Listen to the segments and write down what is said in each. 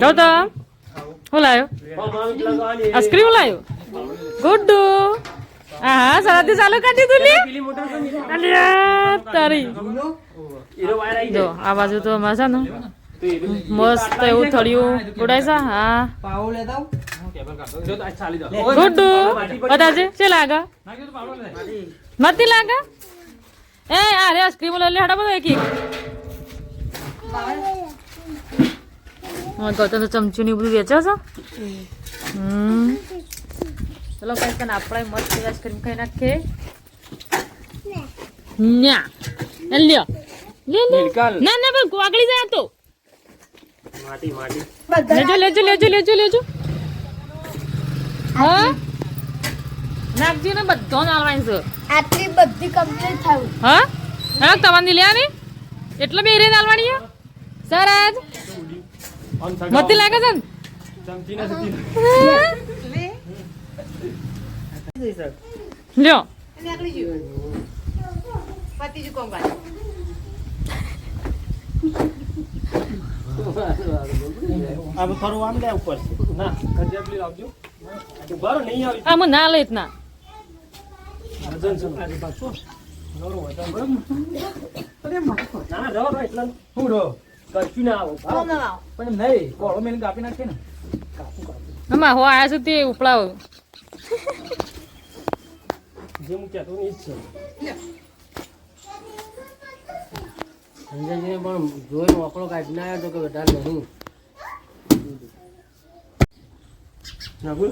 ગૌતમ હું લાયો આઈસ્ક્રીમ લાયો ગુડ્ડુ હા સરાથી ચાલુ કાઢી તું લે અલ્યા તારી જો આ બાજુ તો અમાર છે ને મસ્ત એવું થળિયું ઉડાય છે હા ગુડ્ડુ બતાજે છે લાગા નથી લાગા એ અરે આઈસ્ક્રીમ લઈ લે હડા બધો એક ગૌતમ તો ચમચું ને બધું વેચે છે ચલો કઈ તને આપણે મસ્ત આઈસ્ક્રીમ ખાઈ નાખીએ ના લ્યો ના ના બસ વાગડી જાય તો માટી માટી લેજો હા નાખજી ને બધો નાલવાની છે આટલી બધી કમ્પ્લીટ થયું હા હા તમારી લ્યા ને એટલે બે રે નાલવાની સરાજ મતી લાગે છે ને લ્યો अब थोड़ा आम ले ऊपर से ना कजिया प्लीज आवજો ઉભારો નહીં આવી આમ ના લે ઇતના વજન છે મારી પાછો નોરો વજન અરે મારો ના રહો એટલા હું રહો કશું ના આવો પણ નહીં કોળો મેને કાપી નાખે ને મમ્મા હો આયા છે તે ઉપડાવ જે હું કહેતો નહીં છે સંજયજીને પણ જોઈ મોકળો કાઢી ના આવ્યો તો કે વધારે નહીં ના બોલ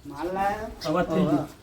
માલ લાયા અવાજ થઈ ગયો